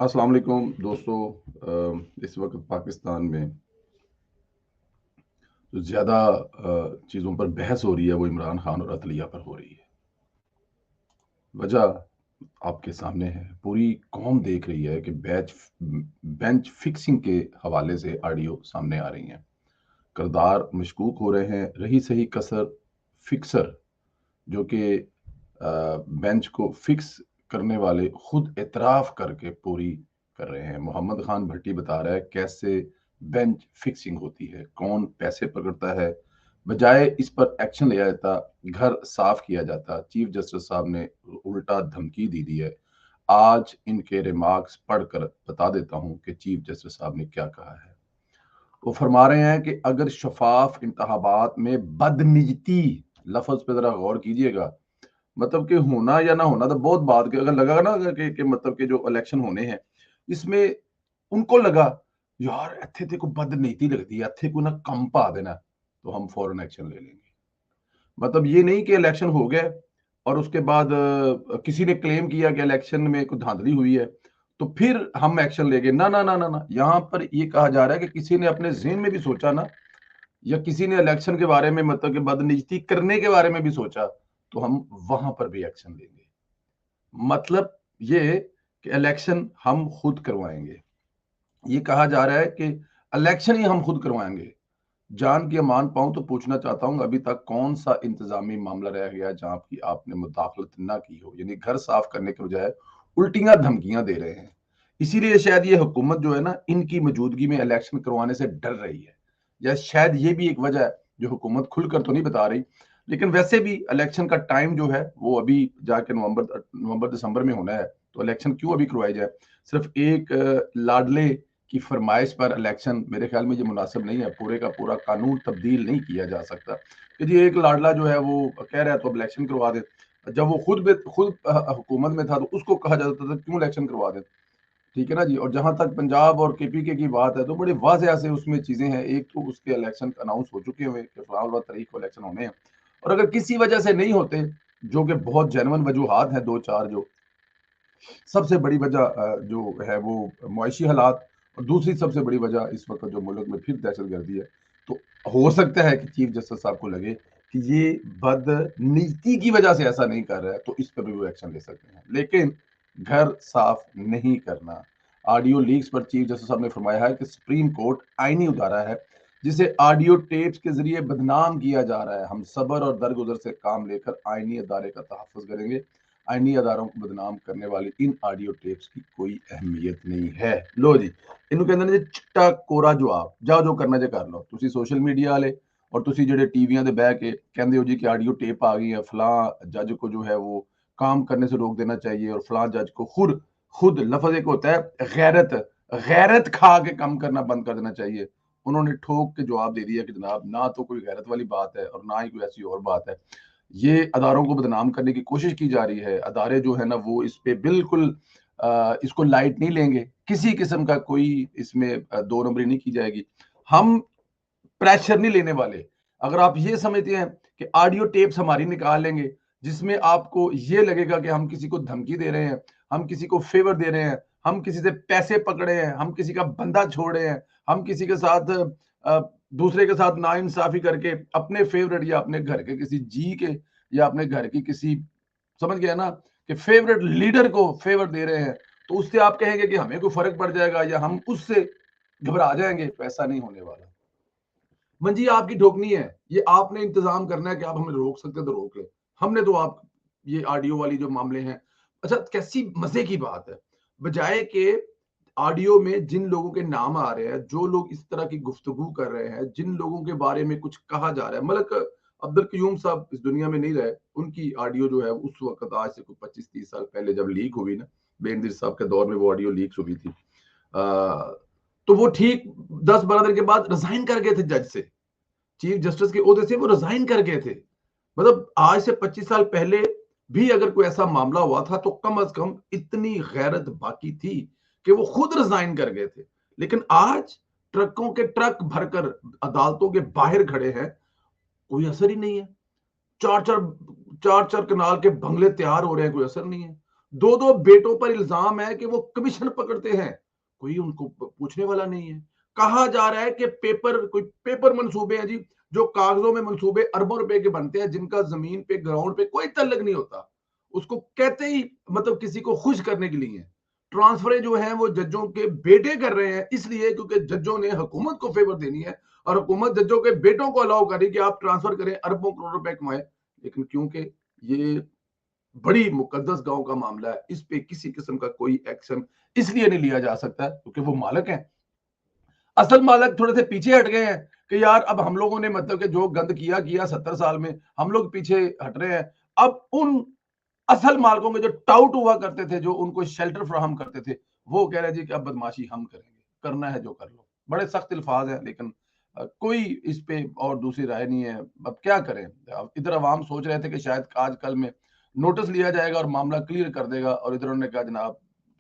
अस्सलाम वालेकुम दोस्तों। इस वक्त पाकिस्तान में जो ज़्यादा चीज़ों पर बहस हो रही है वो इमरान खान और अदलिया पर हो रही है। वजह आपके सामने है। पूरी कौम देख रही है कि बेंच फिक्सिंग के हवाले से ऑडियो सामने आ रही हैं। किरदार मशकूक हो रहे हैं। रही सही कसर फिक्सर जो कि बेंच को फिक्स करने वाले खुद एतराफ़ करके पूरी कर रहे हैं। मोहम्मद खान भट्टी बता रहा है कैसे बेंच फिक्सिंग होती है, कौन पैसे पकड़ता है। बजाय इस पर एक्शन लिया जाता, घर साफ किया जाता, चीफ जस्टिस साहब ने उल्टा धमकी दे दी है। आज इनके रिमार्क्स पढ़कर बता देता हूं कि चीफ जस्टिस साहब ने क्या कहा है। वो फरमा रहे हैं कि अगर शफाफ इंतखाबात में बदनीयती, लफ्ज पे जरा गौर कीजिएगा, मतलब कि होना या ना होना तो बहुत बात के अगर लगा ना कि मतलब कि जो इलेक्शन होने हैं इसमें उनको लगा यार इत्थे ते कोई बदनीति लगती है, इत्थे कोई ना कम पा देना, तो हम फौरन एक्शन ले लेंगे। मतलब ये नहीं कि इलेक्शन हो गए और उसके बाद किसी ने क्लेम किया कि इलेक्शन में कोई धांधली हुई है तो फिर हम एक्शन लेंगे। ना ना ना ना ना, यहाँ पर ये कहा जा रहा है कि किसी ने अपने ज़हन में भी सोचा ना, या किसी ने इलेक्शन के बारे में मतलब कि बदनीति करने के बारे में भी सोचा, तो हम वहां पर भी एक्शन लेंगे। मतलब ये कि इलेक्शन हम खुद करवाएंगे। ये कहा जा रहा है कि इलेक्शन ही हम खुद करवाएंगे। जान की अमान पाऊं तो पूछना चाहता हूं, अभी तक कौन सा इंतजामी मामला रह गया जहां की आपने मुदाखलत ना की हो? यानी घर साफ करने के बजाय उल्टियां धमकियां दे रहे हैं। इसीलिए शायद ये हुकूमत जो है ना, इनकी मौजूदगी में इलेक्शन करवाने से डर रही है, या शायद ये भी एक वजह है जो हुकूमत खुलकर तो नहीं बता रही। लेकिन वैसे भी इलेक्शन का टाइम जो है वो अभी जाके नवंबर दिसंबर में होना है, तो इलेक्शन क्यों अभी करवाई जाए? सिर्फ एक लाडले की फरमाइश पर इलेक्शन, मेरे ख्याल में ये मुनासिब नहीं है। पूरे का पूरा कानून तब्दील नहीं किया जा सकता कि जी एक लाडला जो है वो कह रहा है तो अब इलेक्शन करवा दे। जब वो खुद हुकूमत में था तो उसको कहा जाता था क्यों इलेक्शन करवा दे। ठीक है ना जी। और जहां तक पंजाब और केपीके की बात है तो बड़ी वाज़ह से उसमें चीजें हैं। एक तो उसके इलेक्शन अनाउंस हो चुके हुए कि फलां तारीख को इलेक्शन होने हैं, और अगर किसी वजह से नहीं होते, जो कि बहुत जेन्युइन वजूहात हैं दो चार, जो सबसे बड़ी वजह जो है वो मुआशी हालात, और दूसरी सबसे बड़ी वजह इस वक्त जो मुल्क में फिर दहशतगर्दी है। तो हो सकता है कि चीफ जस्टिस साहब को लगे कि ये बदनीति की वजह से ऐसा नहीं कर रहा है, तो इस पर भी वो एक्शन ले सकते हैं। लेकिन घर साफ नहीं करना। ऑडियो लीक्स पर चीफ जस्टिस साहब ने फरमाया है कि सुप्रीम कोर्ट आईनी उदारा है जिसे ऑडियो टेप्स के जरिए बदनाम किया जा रहा है। हम सब्र और दरगुजर से काम लेकर आईनी अदारे का तहफ़्फ़ुज़ करेंगे। आईनी अदारों को बदनाम करने वाली इन ऑडियो टेप्स की कोई अहमियत नहीं है। लो जी, इन्हों कहते ने चिट्टा कोरा जवाब, जाओ जो करना जे कर लो। तुसी सोशल मीडिया वाले और तुसी जेडे टीवियां दे बह के कहंदे हो जी कि ऑडियो टेप आ गई है, फलां जज को जो है वो काम करने से रोक देना चाहिए, और फलां जज को खुद खुद लफ्ज एक होता है गैरत, गैरत खा के काम करना बंद कर देना चाहिए। उन्होंने ठोक के जवाब दे दिया कि जनाब ना तो कोई गैरत वाली बात है और ना ही कोई ऐसी और बात है। ये अदारों को बदनाम करने की कोशिश की जा रही है। अदारे जो है ना वो इस पे बिल्कुल इसको लाइट नहीं लेंगे। किसी किस्म का कोई इसमें दो नंबरी नहीं की जाएगी। हम प्रेशर नहीं लेने वाले। अगर आप ये समझते हैं कि ऑडियो टेप्स हमारी निकाल लेंगे जिसमें आपको ये लगेगा कि हम किसी को धमकी दे रहे हैं, हम किसी को फेवर दे रहे हैं, हम किसी से पैसे पकड़े हैं, हम किसी का बंदा छोड़ रहे हैं, हम किसी के साथ दूसरे के साथ नाइंसाफी करके अपने फेवरेट या अपने घर के किसी जी के या अपने घर की किसी, समझ गया ना, कि फेवरेट लीडर को फेवर दे रहे हैं, तो उससे आप कहेंगे कि हमें कोई फर्क पड़ जाएगा या हम उससे घबरा जाएंगे। तो ऐसा नहीं होने वाला। मंजी आपकी ठोकनी है, ये आपने इंतजाम करना है कि आप हमें रोक सकते हैं तो रोक ले। हमने तो आप ये ऑडियो वाली जो मामले हैं, अच्छा कैसी मजे की बात है, बजाय के ऑडियो में जिन लोगों के नाम आ रहे हैं, जो लोग इस तरह की गुफ्तगू कर रहे हैं, जिन लोगों के बारे में कुछ कहा जा रहा है, मलक अब्दुल कयूम साहब इस दुनिया में नहीं रहे, उनकी ऑडियो जो है उस वक्त आज से कुछ 25-30 साल पहले जब लीक हुई ना, बेनजीर साहब के दौर में वो ऑडियो लीक हुई थी। तो वो ठीक 10-12 दिन के बाद रिजाइन कर गए थे जज से, चीफ जस्टिस के ओहदे से वो रिजाइन कर गए थे। मतलब आज से 25 साल पहले भी अगर कोई ऐसा मामला हुआ था तो कम से कम इतनी गैरत बाकी थी कि वो खुद रिजाइन कर गए थे। लेकिन आज ट्रकों के ट्रक भरकर अदालतों के बाहर खड़े हैं, कोई असर ही नहीं है। चार चार चार चार कनाल के बंगले तैयार हो रहे हैं, कोई असर नहीं है। दो दो बेटों पर इल्जाम है कि वो कमीशन पकड़ते हैं, कोई उनको पूछने वाला नहीं है। कहा जा रहा है कि कोई पेपर मंसूबे हैं जी, जो कागजों में मंसूबे अरबों रुपए के बनते हैं, जिनका जमीन पे ग्राउंड पे कोई तल्लक नहीं होता। उसको कहते ही मतलब किसी को खुश करने के लिए ट्रांसफर जो है वो जजों के बेटे कर रहे हैं, इसलिए क्योंकि जजों ने हुकूमत को फेवर देनी है और हुकूमत जजों के बेटों को अलाउ करी कि आप ट्रांसफर करें, अरबों करोड़ रुपए कमाए। लेकिन क्योंकि ये बड़ी मुकद्दस गांव का मामला है, इस पे किसी किस्म का कोई एक्शन इसलिए नहीं लिया जा सकता क्योंकि वो मालक हैं। असल मालक थोड़े से पीछे हट गए हैं कि यार अब हम लोगों ने मतलब कि जो गंद किया किया 70 साल में, हम लोग पीछे हट रहे हैं। अब उन असल मालकों के जो टाउट हुआ करते थे, जो उनको शेल्टर फराहम करते थे, वो कह रहे जी कि अब बदमाशी हम करेंगे, करना है जो कर लो। बड़े सख्त अल्फाज हैं, लेकिन कोई इस पे और दूसरी राय नहीं है। अब क्या करें, अब इधर अवाम सोच रहे थे कि शायद आज कल में नोटिस लिया जाएगा और मामला क्लियर कर देगा, और इधर उन्होंने कहा जनाब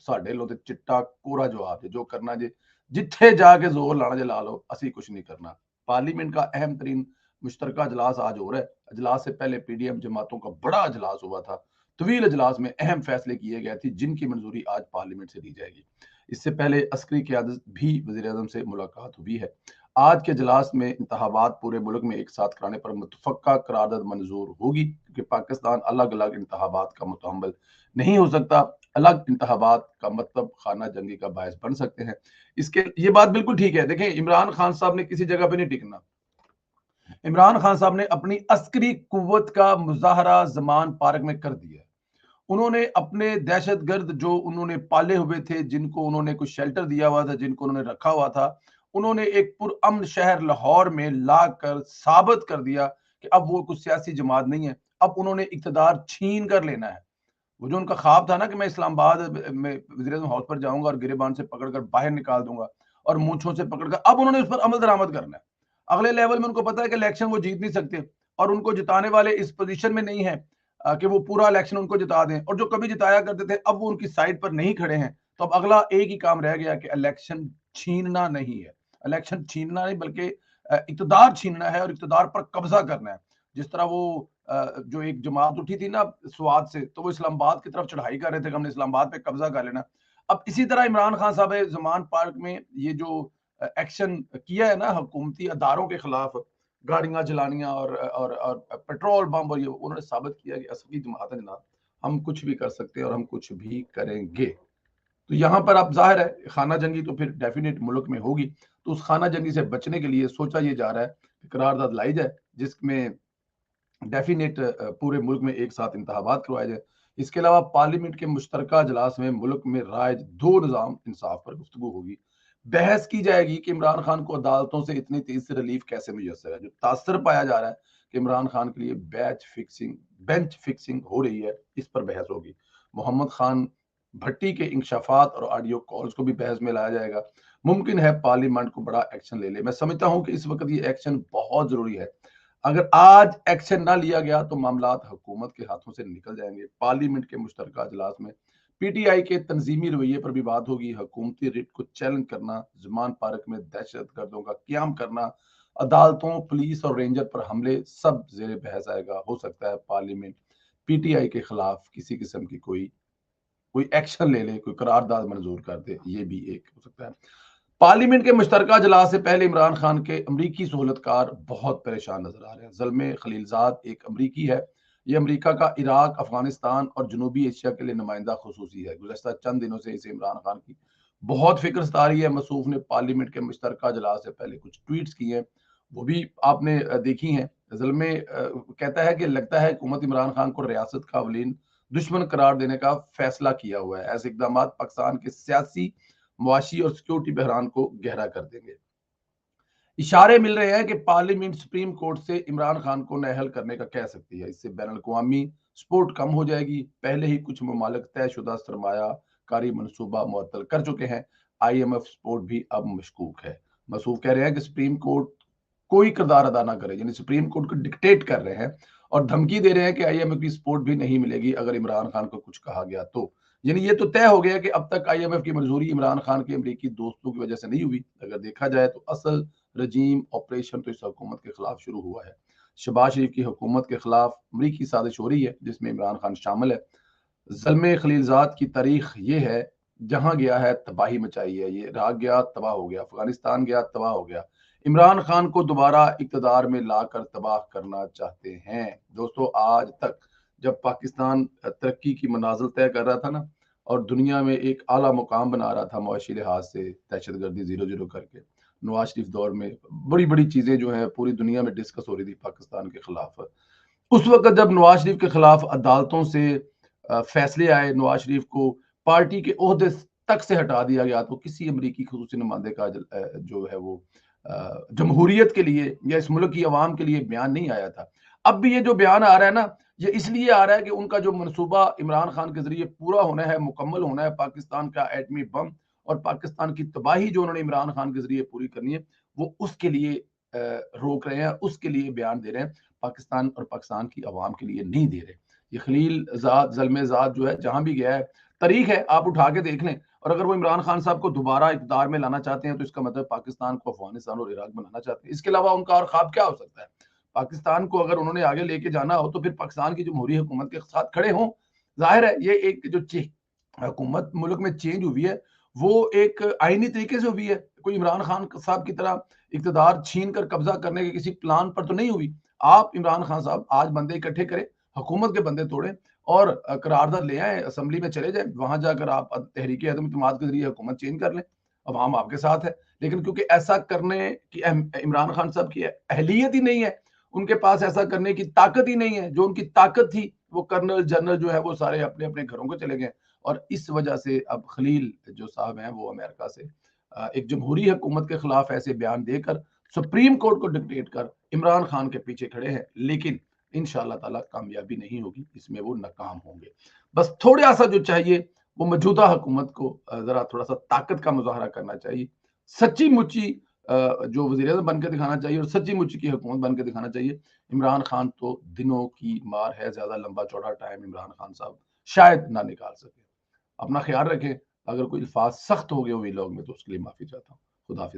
साढ़े लो चिट्टा कोरा जवाब है, जो करना जी जिथे जाके जोर लाना जे ला लो, असी कुछ नहीं करना। पार्लियामेंट का अहम तरीन मुश्तरका अजलास आज हो रहा है। अजलास से पहले पीडीएम जमातों का बड़ा अजलास हुआ था। तवील अजलास में अहम फैसले किए गए थे, जिनकी मंजूरी आज पार्लियामेंट से दी जाएगी। इससे पहले अस्करी क़यादत भी वज़ीर आज़म से मुलाकात हुई है। आज के इजलास में इंतखाबात पूरे मुल्क में एक साथ कराने पर मुतफ़क्का करारदाद मंजूर होगी, क्योंकि पाकिस्तान अलग अलग इंतखाबात का मुतहम्मिल नहीं हो सकता। अलग इंतखाबात का मतलब खाना जंगी का बायस बन सकते हैं। इसके ये बात बिल्कुल ठीक है। देखें, इमरान खान साहब ने किसी जगह पे नहीं टिकना। इमरान खान साहब ने अपनी अस्करी कुव्वत का मुजाहरा जमान पार्क में कर दिया। उन्होंने अपने दहशतगर्द जो उन्होंने पाले हुए थे, जिनको उन्होंने कुछ शेल्टर दिया हुआ था, जिनको उन्होंने रखा हुआ था, उन्होंने एक पुरअमन शहर लाहौर में लाकर साबित कर दिया कि अब वो कुछ सियासी जमात नहीं है। अब उन्होंने इक़्तिदार छीन कर लेना है। वो जो उनका ख्वाब था ना कि मैं इस्लामाबाद में वज़ीर-ए-आज़म हाउस पर जाऊँगा और गिरेबान से पकड़कर बाहर निकाल दूँगा और मूंछों से पकड़कर, अब उन्होंने उस पर अमल दरामद करना है। अगले लेवल में उनको पता है कि इलेक्शन वो जीत नहीं सकते और उनको जिताने वाले इस पोज़ीशन में नहीं है कि वो पूरा इलेक्शन उनको जिता दें, और जो कभी जिताया करते थे, अब वो उनकी साइड पर नहीं खड़े हैं। तो अब अगला एक ही काम रह गया कि इलेक्शन छीनना नहीं है। इलेक्शन छीनना नहीं, बल्कि इक़्तिदार छीनना है और इक़्तिदार पर कब्ज़ा करना है। जिस तरह वो जो एक जमात उठी थी ना स्वात से, तो वो इस्लामाबाद की तरफ चढ़ाई कर रहे थे कि हमने इस्लामाबाद पे कब्जा कर लेना। अब इसी तरह इमरान खान साहब ने जमान पार्क में ये जो एक्शन किया है ना हुकूमती अदारों के खिलाफ, गाड़ियां जलानियां और पेट्रोल बम, और ये उन्होंने साबित किया कि असली जमात है जनाब, हम कुछ भी कर सकते हैं और हम कुछ भी करेंगे। तो यहाँ पर अब जाहिर है खाना जंगी तो फिर डेफिनेट मुल्क में होगी। तो उस खाना जंगी से बचने के लिए सोचा ये जा रहा है कि करारदाद लाई जाए, जिसमें डेफिनेट पूरे मुल्क में एक साथ इंतखाबात करवाए जाए। इसके अलावा पार्लियामेंट के मुश्तरका अजलास में मुल्क में राइज दो निज़ाम इंसाफ पर गुफ्तगू होगी। बहस की जाएगी कि इमरान खान को अदालतों से इतनी तेजी से रिलीफ कैसे मुयसर है। जो तासर पाया जा रहा है कि इमरान खान के लिए बेंच फिक्सिंग हो रही है, इस पर बहस होगी। मोहम्मद खान भट्टी के इंकशाफात और ऑडियो कॉल्स को भी बहस में लाया जाएगा। मुमकिन है पार्लियामेंट को बड़ा एक्शन ले ले। मैं समझता हूं कि इस वक्त ये एक्शन बहुत जरूरी है। अगर आज एक्शन ना लिया गया तो मामलात हुकूमत के हाथों से निकल जाएंगे। पार्लियामेंट के मुश्तरका अजलास में पीटीआई के तंजीमी रवैये पर भी बात होगी। हुकूमती रिट को चैलेंज करना, जमान पार्क में दहशत गर्दों का क्याम करना, अदालतों, पुलिस और रेंजर पर हमले, सब जेर बहस आएगा। हो सकता है पार्लियामेंट पीटीआई के खिलाफ किसी किस्म की कोई कोई एक्शन ले ले, कोई करारदाद मंजूर कर दे, ये भी एक हो सकता है। पार्लियामेंट के मुश्तरका इजलास से पहले इमरान खान के अमरीकी सहूलतकार बहुत परेशान नजर आ रहे हैं। ज़ल्मे खलीलजाद एक अमरीकी है। ये अमरीका का इराक, अफगानिस्तान और जनूबी एशिया के लिए नुमाइंदा खसूसी है। गुज़श्ता चंद दिनों से इसे इमरान खान की बहुत फिक्र सता रही है। मसूफ ने पार्लियामेंट के मुश्तरका इजलास से पहले कुछ ट्वीट्स किए हैं, वो भी आपने देखी हैं। ज़ल्मे कहता है कि लगता है हुकूमत इमरान खान को रियासत का अवलीन दुश्मन करार देने का फैसला किया हुआ है। ऐसे इकदाम पाकिस्तान के सियासी, मुआशी और सिक्योरिटी बहरान को गहरा कर देंगे। इशारे मिल रहे हैं कि पार्लियामेंट सुप्रीम कोर्ट से इमरान खान को नाअहल करने का कह सकती है। इससे बैन अवी सपोर्ट कम हो जाएगी। पहले ही कुछ ममालिक तयशुदा सरमायाकारी मनसूबा मुअत्तल कर चुके हैं। IMF सपोर्ट भी अब मशकूक है। मसूफ कह रहे हैं कि सुप्रीम कोर्ट कोई किरदार अदा ना करे, यानी सुप्रीम कोर्ट को डिक्टेट कर रहे हैं और धमकी दे रहे हैं कि IMF की सपोर्ट भी नहीं मिलेगी अगर इमरान खान को कुछ कहा गया तो। यानी ये तो तय हो गया कि अब तक IMF की मंजूरी इमरान खान के अमरीकी दोस्तों की वजह से नहीं हुई। अगर देखा जाए तो असल रजीम ऑपरेशन तो इस हुकूमत के खिलाफ शुरू हुआ है। शहबाज शरीफ की हुकूमत के खिलाफ अमरीकी साजिश हो रही है, जिसमें इमरान खान शामिल है। ज़ल्मे खलीलज़ाद की तारीख ये है, जहाँ गया है तबाही मचाई है। ये इराक गया तबाह हो गया, अफ़गानिस्तान गया तबाह हो गया। इमरान खान को दोबारा इक़्तिदार में लाकर तबाह करना चाहते हैं। दोस्तों, आज तक जब पाकिस्तान तरक्की की मनाज़िल तय कर रहा था ना, और दुनिया में एक आला मुकाम बना रहा था मुआशी लिहाज से, दहशतगर्दी 0-0 करके, नवाज़ शरीफ दौर में बड़ी-बड़ी चीज़ें जो हैं पूरी दुनिया में डिस्कस हो रही थी पाकिस्तान के खिलाफ। उस वक़्त जब नवाज़ शरीफ के खिलाफ अदालतों से फैसले आए, नवाज़ शरीफ को पार्टी के ओहदे तक से हटा दिया गया, तो किसी अमरीकी ख़ुसूसी नुमाइंदे का जो है वो जमहूरियत के लिए या इस मुल्क की अवाम के लिए बयान नहीं आया था। अब भी ये जो बयान आ रहा है ना, ये इसलिए आ रहा है कि उनका जो मनसूबा इमरान खान के ज़रिए पूरा होना है, मुकम्मल होना है, पाकिस्तान का एटमी बम और पाकिस्तान की तबाही जो उन्होंने इमरान खान के ज़रिए पूरी करनी है, वो उसके लिए रोक रहे हैं, उसके लिए बयान दे रहे हैं। पाकिस्तान और पाकिस्तान की अवाम के लिए नहीं दे रहे। ये खलील ज़ाद, ज़ल्मे ज़ाद जो है जहाँ भी गया है, तारीख है, आप उठा के देख लें। और अगर वो इमरान खान साहब को दोबारा इक़्तिदार में लाना चाहते हैं, तो इसका मतलब पाकिस्तान को अफ़गानिस्तान और इराक बनाना चाहते हैं। इसके अलावा उनका और ख़्वाब क्या हो सकता है? पाकिस्तान को अगर उन्होंने आगे लेके जाना हो, तो फिर पाकिस्तान की जमहूरी हुकूमत के साथ खड़े हों। ज़ाहिर है, ये एक जो हुकूमत मुल्क में चेंज हुई है, वो एक आईनी तरीके से हुई है। कोई इमरान खान साहब की तरह इक़्तिदार छीन कर कब्ज़ा करने के किसी प्लान पर तो नहीं हुई। आप इमरान खान साहब आज बंदे इकट्ठे करें, हुकूमत के बंदे तोड़ें और करारदाद ले आएँ, असेंबली में चले जाएँ, वहाँ जाकर आप तहरीक अदम इत्तेमाद के ज़रिए हुकूमत चेंज कर लें। अवाम आपके साथ है। लेकिन क्योंकि ऐसा करने की इमरान खान साहब की अहलियत ही नहीं है, उनके पास ऐसा करने की ताकत ही नहीं है। जो उनकी ताकत थी, वो कर्नल, जनरल जो है वो सारे अपने-अपने घरों को चले गए और इस वजह से अब खलील जो साहब हैं, वो अमेरिका से एक जमहूरी हुकूमत के खिलाफ ऐसे बयान देकर सुप्रीम कोर्ट को डिक्टेट कर इमरान खान के पीछे खड़े हैं। लेकिन इंशाअल्लाह ताला कामयाबी नहीं होगी, इसमें वो नाकाम होंगे। बस थोड़ा-सा जो चाहिए, वो मौजूदा हुकूमत को ज़रा थोड़ा-सा ताकत का मुज़ाहरा करना चाहिए। सच्ची-मुच्ची जो वज़ीर-ए-आज़म बन के दिखाना चाहिए और सच्ची-मुच्ची की हुकूमत बन के दिखाना चाहिए। इमरान खान तो दिनों की मार है, ज़्यादा लंबा-चौड़ा टाइम इमरान खान साहब शायद ना निकाल सकें। अपना ख्याल रखें। अगर कोई अल्फाज़ सख्त हो गए हो व्लॉग में, तो उसके लिए माफ़ी चाहता हूँ। खुदा हाफ़िज़।